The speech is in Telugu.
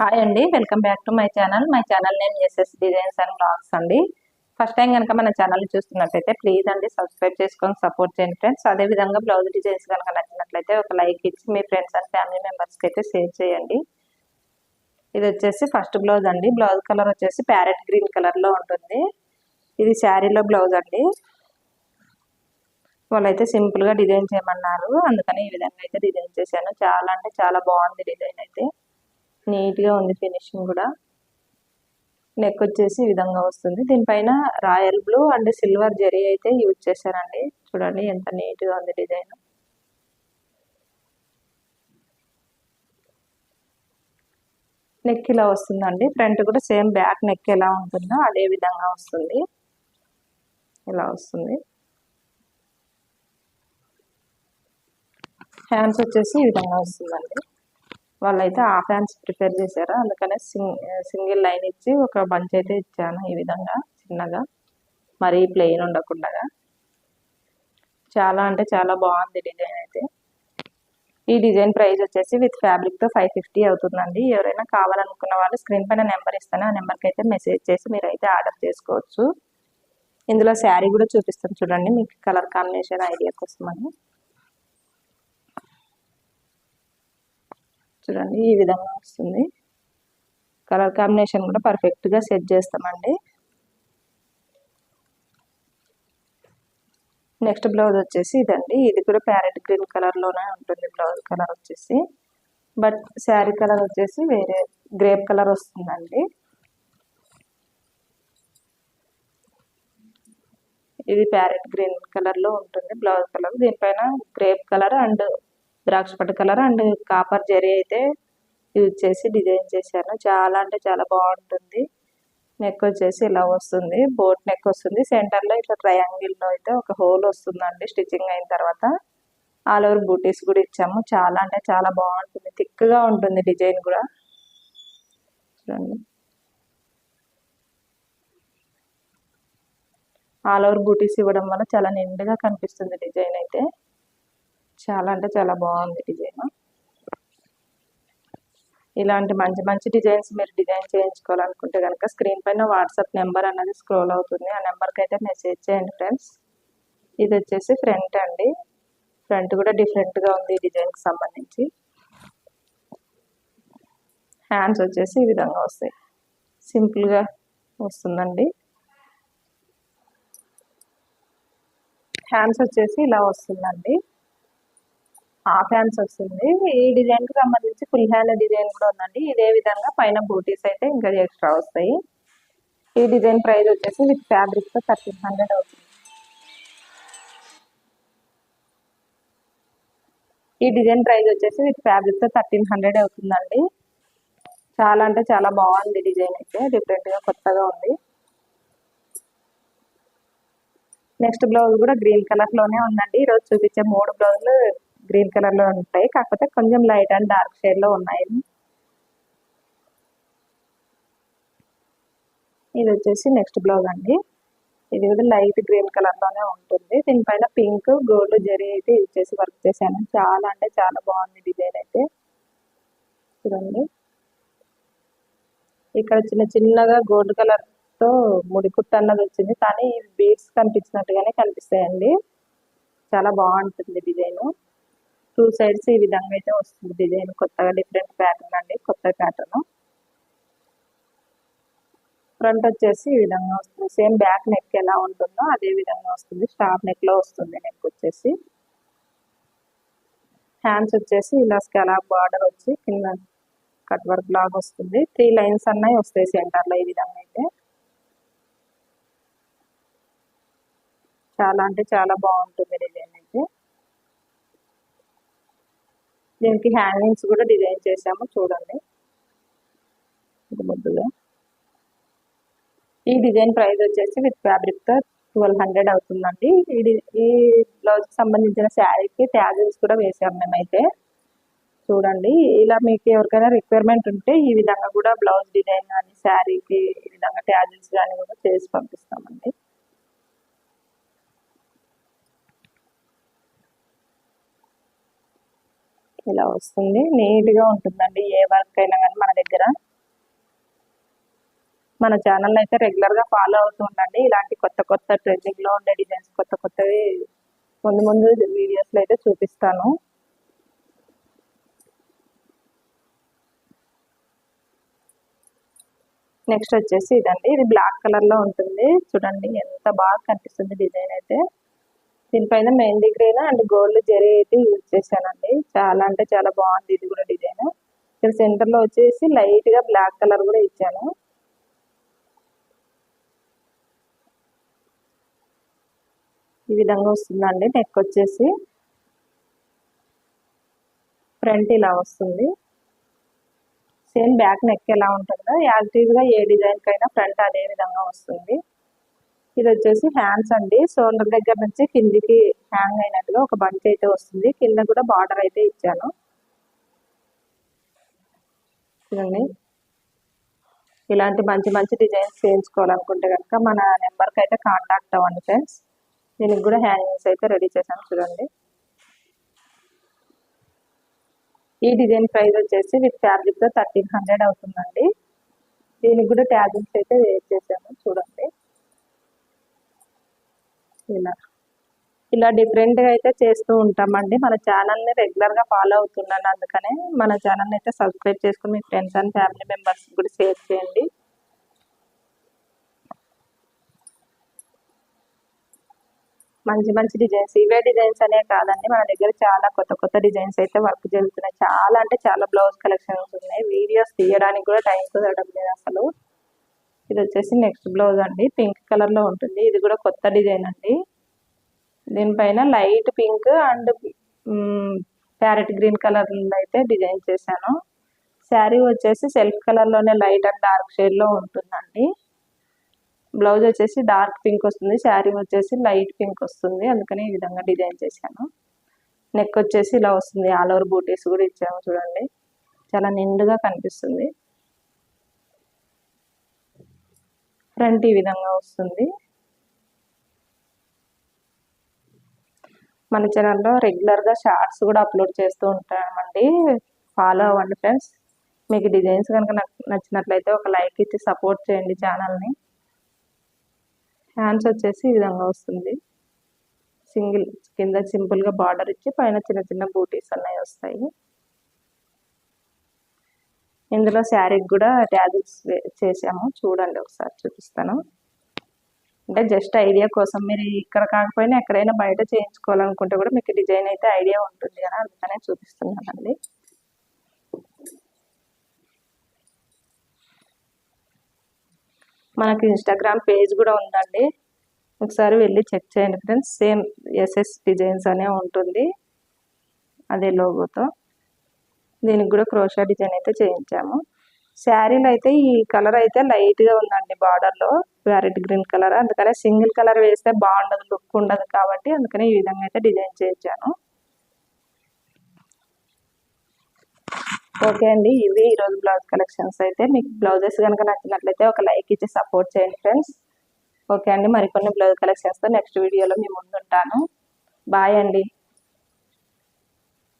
హాయ్ అండి, welcome back to my channel. My channel name SS designs and blogs అండి. ఫస్ట్ టైం కనుక మన ఛానల్ చూస్తున్నట్లయితే ప్లీజ్ అండి సబ్స్క్రైబ్ చేసుకొని సపోర్ట్ చేయండి ఫ్రెండ్స్. అదేవిధంగా బ్లౌజ్ డిజైన్స్ కనుక నచ్చినట్లయితే ఒక లైక్ ఇచ్చి మీ ఫ్రెండ్స్ అండ్ ఫ్యామిలీ మెంబర్స్కి అయితే షేర్ చేయండి. ఇది వచ్చేసి ఫస్ట్ బ్లౌజ్ అండి. బ్లౌజ్ కలర్ వచ్చేసి ప్యారెట్ గ్రీన్ కలర్లో ఉంటుంది. ఇది శారీలో బ్లౌజ్ అండి. వాళ్ళైతే సింపుల్గా డిజైన్ చేయమన్నారు, అందుకని ఈ విధంగా అయితే డిజైన్ చేశాను. చాలా అంటే చాలా బాగుంది డిజైన్ అయితే, నీట్గా ఉంది ఫినిషింగ్ కూడా. నెక్ వచ్చేసి ఈ విధంగా వస్తుంది. దీనిపైన royal blue and silver zari అయితే యూజ్ చేశానండి. చూడండి ఎంత నీట్గా ఉంది డిజైన్. నెక్ ఇలా వస్తుందండి. ఫ్రంట్ కూడా సేమ్ బ్యాక్ నెక్ ఎలా ఉంటుందో అదే విధంగా వస్తుంది. ఇలా వస్తుంది. హ్యాండ్స్ వచ్చేసి ఈ విధంగా వస్తుందండి. వాళ్ళైతే హాఫ్ హ్యాండ్స్ ప్రిఫర్ చేశారు, అందుకనే సింగిల్ లైన్ ఇచ్చి ఒక బంచ్ అయితే ఇచ్చాను ఈ విధంగా చిన్నగా, మరీ ప్లెయిన్ ఉండకుండా. చాలా అంటే చాలా బాగుంది డిజైన్ అయితే. ఈ డిజైన్ ప్రైస్ వచ్చేసి విత్ ఫ్యాబ్రిక్తో 550 అవుతుందండి. ఎవరైనా కావాలనుకున్న వాళ్ళు స్క్రీన్ పైన నెంబర్ ఇస్తాను, ఆ నెంబర్కి అయితే మెసేజ్ చేసి మీరు అయితే ఆర్డర్ చేసుకోవచ్చు. ఇందులో శారీ కూడా చూపిస్తాను చూడండి, మీకు కలర్ కాంబినేషన్ ఐడియా కోసమని. చూడండి ఈ విధంగా వస్తుంది. కలర్ కాంబినేషన్ కూడా పర్ఫెక్ట్గా సెట్ చేస్తామండి. నెక్స్ట్ బ్లౌజ్ వచ్చేసి ఇదండి. ఇది కూడా ప్యారెట్ గ్రీన్ కలర్లోనే ఉంటుంది బ్లౌజ్ కలర్ వచ్చేసి, బట్ శారీ కలర్ వచ్చేసి వేరే గ్రేప్ కలర్ వస్తుందండి. ఇది ప్యారెట్ గ్రీన్ కలర్లో ఉంటుంది బ్లౌజ్ కలర్. దీనిపైన గ్రేప్ కలర్ అండ్ ద్రాక్ష పట్టు కలర్ అండ్ కాపర్ జరీ అయితే యూజ్ చేసి డిజైన్ చేశాను. చాలా అంటే చాలా బాగుంటుంది. నెక్ వచ్చేసి ఇలా వస్తుంది, బోట్ నెక్ వస్తుంది. సెంటర్లో ఇట్లా ట్రయాంగిల్లో అయితే ఒక హోల్ వస్తుందండి స్టిచ్చింగ్ అయిన తర్వాత. ఆల్ ఓవర్ బూటీస్ కూడా ఇచ్చాము. చాలా అంటే చాలా బాగుంటుంది, థిక్గా ఉంటుంది డిజైన్ కూడా. చూడండి ఆల్ ఓవర్ బూటీస్ ఇవ్వడం వల్ల చాలా నిండుగా కనిపిస్తుంది డిజైన్ అయితే. చాలా అంటే చాలా బాగుంది డిజైన్. ఇలాంటి మంచి మంచి డిజైన్స్ మీరు డిజైన్ చేయించుకోవాలనుకుంటే కనుక స్క్రీన్ పైన వాట్సాప్ నెంబర్ అన్నది స్క్రోల్ అవుతుంది, ఆ నెంబర్కి అయితే మెసేజ్ చేయండి ఫ్రెండ్స్. ఇది వచ్చేసి ఫ్రంట్ అండి. ఫ్రంట్ కూడా డిఫరెంట్గా ఉంది డిజైన్కి సంబంధించి. హ్యాండ్స్ వచ్చేసి ఈ విధంగా వస్తాయి, సింపుల్గా వస్తుందండి. హ్యాండ్స్ వచ్చేసి ఇలా వస్తుందండి, హాఫ్ హ్యాండ్స్ వస్తుంది. ఈ డిజైన్కి సంబంధించి ఫుల్ హ్యాండ్ డిజైన్ కూడా ఉందండి. ఇదే విధంగా పైన బూటీస్ అయితే ఇంకా ఎక్స్ట్రా వస్తాయి. ఈ డిజైన్ ప్రైస్ వచ్చేసి విత్ ఫ్యాబ్రిక్తో 1300 అవుతుంది. ఈ డిజైన్ ప్రైస్ వచ్చేసి విత్ ఫ్యాబ్రిక్తో 1300 అవుతుందండి. చాలా అంటే చాలా బాగుంది డిజైన్ అయితే, డిఫరెంట్గా కొత్తగా ఉంది. నెక్స్ట్ బ్లౌజ్ కూడా గ్రీన్ కలర్లోనే ఉందండి. ఈరోజు చూపించే 3 బ్లౌజులు గ్రీన్ కలర్లో ఉంటాయి, కాకపోతే కొంచెం లైట్ అండ్ డార్క్ షేడ్లో ఉన్నాయి. ఇది వచ్చేసి నెక్స్ట్ బ్లౌజ్ అండి. ఇది కూడా లైట్ గ్రీన్ కలర్లోనే ఉంటుంది. దీనిపైన పింక్ గోల్డ్ జరీ అయితే యూజ్ చేసి వర్క్ చేశాను. చాలా అంటే చాలా బాగుంది డిజైన్ అయితే. చూడండి ఇక్కడ చిన్న చిన్నగా గోల్డ్ కలర్తో ముడికుట్టు అన్నది వచ్చింది, కానీ బీడ్స్ కనిపించినట్టుగానే కనిపిస్తాయండి. చాలా బాగుంటుంది డిజైన్. 2 సైడ్స్ ఈ విధంగా అయితే వస్తుంది డిజైన్. కొత్తగా డిఫరెంట్ ప్యాటర్న్ అండి, కొత్త ప్యాటర్న్. ఫ్రంట్ వచ్చేసి ఈ విధంగా వస్తుంది. సేమ్ బ్యాక్ నెక్ ఎలా ఉంటుందో అదే విధంగా వస్తుంది. స్టార్ నెక్లో వస్తుంది నెక్ వచ్చేసి. హ్యాండ్స్ వచ్చేసి ఇలా స్కాలప్ బార్డర్ వచ్చి కింద కట్ వర్క్ లాగా వస్తుంది. 3 లైన్స్ అన్నవి వస్తాయి సెంటర్లో ఈ విధంగా అయితే. చాలా అంటే చాలా బాగుంటుంది డిజైన్ అయితే. దీనికి హ్యాంగింగ్స్ కూడా డిజైన్ చేసాము చూడండి ముద్దుగా. ఈ డిజైన్ ప్రైస్ వచ్చేసి విత్ ఫ్యాబ్రిక్తో 1200 అవుతుందండి. ఈ బ్లౌజ్కి సంబంధించిన శారీకి ట్యాజిల్స్ కూడా వేసాము మేమైతే. చూడండి ఇలా మీకు ఎవరికైనా రిక్వైర్మెంట్ ఉంటే ఈ విధంగా కూడా బ్లౌజ్ డిజైన్ కానీ శారీకి ఈ విధంగా ట్యాజిల్స్ కానీ కూడా చేసి పంపిస్తామండి. ఇలా వస్తుంది, నీట్గా ఉంటుందండి. ఏ వర్క్ అయినా కానీ మన దగ్గర మన ఛానల్ అయితే రెగ్యులర్గా ఫాలో అవుతూ ఉండండి. ఇలాంటి కొత్త కొత్త ట్రెండింగ్లో ఉండే డిజైన్స్ కొత్త కొత్తవి ముందు ముందు వీడియోస్లో అయితే చూపిస్తాను. నెక్స్ట్ వచ్చేసి ఇదండి, ఇది బ్లాక్ కలర్లో ఉంటుంది. చూడండి ఎంత బాగా కనిపిస్తుంది డిజైన్ అయితే. దీనిపైన mehndi green and gold zari అయితే యూజ్ చేశానండి. చాలా అంటే చాలా బాగుంది ఇది కూడా డిజైన్. ఇక్కడ సెంటర్లో వచ్చేసి లైట్గా బ్లాక్ కలర్ కూడా ఇచ్చాను. ఈ విధంగా వస్తుందండి. నెక్ వచ్చేసి ఫ్రంట్ ఇలా వస్తుంది. సేమ్ బ్యాక్ నెక్ ఎలా ఉంటుందో యాక్టివ్గా ఏ డిజైన్ కైనా ఫ్రంట్ అదే విధంగా వస్తుంది. ఇది వచ్చేసి హ్యాండ్స్ అండి. షోల్డర్ దగ్గర నుంచి కిందికి హ్యాంగ్ అయినట్టుగా ఒక బంచ్ అయితే వస్తుంది. కింద కూడా బార్డర్ అయితే ఇచ్చాను. చూడండి, ఇలాంటి మంచి మంచి డిజైన్స్ చేయించుకోవాలనుకుంటే కనుక మన నెంబర్కి అయితే కాంటాక్ట్ అవ్వండి ఫ్రెండ్స్. దీనికి కూడా హ్యాంగింగ్స్ అయితే రెడీ చేశాను. చూడండి, ఈ డిజైన్ ప్రైస్ వచ్చేసి విత్ ఫ్యాబ్రిక్తో 1300 అవుతుందండి. దీనికి కూడా ట్యాగింగ్స్ అయితే వేర్ చేశాను. చూడండి, ఇలా డిఫరెంట్గా అయితే చేస్తూ ఉంటామండి. మన ఛానల్ని రెగ్యులర్గా ఫాలో అవుతున్నాను, అందుకనే మన ఛానల్ని అయితే సబ్స్క్రైబ్ చేసుకుని మీ ఫ్రెండ్స్ అండ్ ఫ్యామిలీ మెంబర్స్ కూడా షేర్ చేయండి. మంచి మంచి డిజైన్స్, ఇవే డిజైన్స్ అనే కాదండి, మన దగ్గర చాలా కొత్త కొత్త డిజైన్స్ అయితే వర్క్ జరుగుతున్నాయి. చాలా అంటే చాలా బ్లౌజ్ కలెక్షన్స్ ఉన్నాయి. వీడియోస్ తీయడానికి కూడా టైం కుదరడం లేదు అసలు. ఇది వచ్చేసి నెక్స్ట్ బ్లౌజ్ అండి, పింక్ కలర్లో ఉంటుంది. ఇది కూడా కొత్త డిజైన్ అండి. దీనిపైన light pink and parrot green colour అయితే డిజైన్ చేశాను. శారీ వచ్చేసి సెల్ఫ్ కలర్లోనే లైట్ అండ్ డార్క్ షేడ్లో ఉంటుందండి. బ్లౌజ్ వచ్చేసి డార్క్ పింక్ వస్తుంది, శారీ వచ్చేసి లైట్ పింక్ వస్తుంది. అందుకని ఈ విధంగా డిజైన్ చేశాను. నెక్ వచ్చేసి ఇలా వస్తుంది. ఆల్ ఓవర్ బూటీస్ కూడా ఇచ్చాము. చూడండి, చాలా నిండుగా కనిపిస్తుంది. ఫ్రంట్ ఈ విధంగా వస్తుంది. మన ఛానల్లో రెగ్యులర్గా షార్ట్స్ కూడా అప్లోడ్ చేస్తూ ఉంటామండి. ఫాలో అవ్వండి ఫ్రెండ్స్. మీకు డిజైన్స్ కనుక నచ్చినట్లయితే ఒక లైక్ ఇచ్చి సపోర్ట్ చేయండి ఛానల్ని. హ్యాండ్స్ వచ్చేసి ఈ విధంగా వస్తుంది. సింగిల్ కింద సింపుల్గా బార్డర్ ఇచ్చి పైన చిన్న చిన్న బూటీస్ అన్నవి వస్తాయి. ఇందులో శారీకి కూడా ట్యాజిల్స్ చేసాము. చూడండి, ఒకసారి చూపిస్తాను. అంటే జస్ట్ ఐడియా కోసం, మీరు ఇక్కడ కాకపోయినా ఎక్కడైనా బయట చేయించుకోవాలనుకుంటే కూడా మీకు డిజైన్ అయితే ఐడియా ఉంటుంది కదా, అందుకనే చూపిస్తున్నానండి. మనకి ఇన్స్టాగ్రామ్ పేజ్ కూడా ఉందండి, ఒకసారి వెళ్ళి చెక్ చేయండి ఫ్రెండ్స్. సేమ్ ఎస్ఎస్ డిజైన్స్ అనే ఉంటుంది, అదే లోగోతో. దీనికి కూడా క్రోషా డిజైన్ అయితే చేయించాము. శారీలో అయితే ఈ కలర్ అయితే లైట్గా ఉందండి, బార్డర్లో ప్యారెట్ గ్రీన్ కలర్. అందుకనే సింగిల్ కలర్ వేస్తే బాగుండదు, లుక్ ఉండదు కాబట్టి అందుకనే ఈ విధంగా అయితే డిజైన్ చేయించాను. ఓకే అండి, ఇవి ఈరోజు బ్లౌజ్ కలెక్షన్స్ అయితే. మీకు బ్లౌజెస్ కనుక నచ్చినట్లయితే ఒక లైక్ ఇచ్చి సపోర్ట్ చేయండి ఫ్రెండ్స్. ఓకే అండి, మరికొన్ని బ్లౌజ్ కలెక్షన్స్తో నెక్స్ట్ వీడియోలో మీ ముందు ఉంటాను. బాయ్ అండి.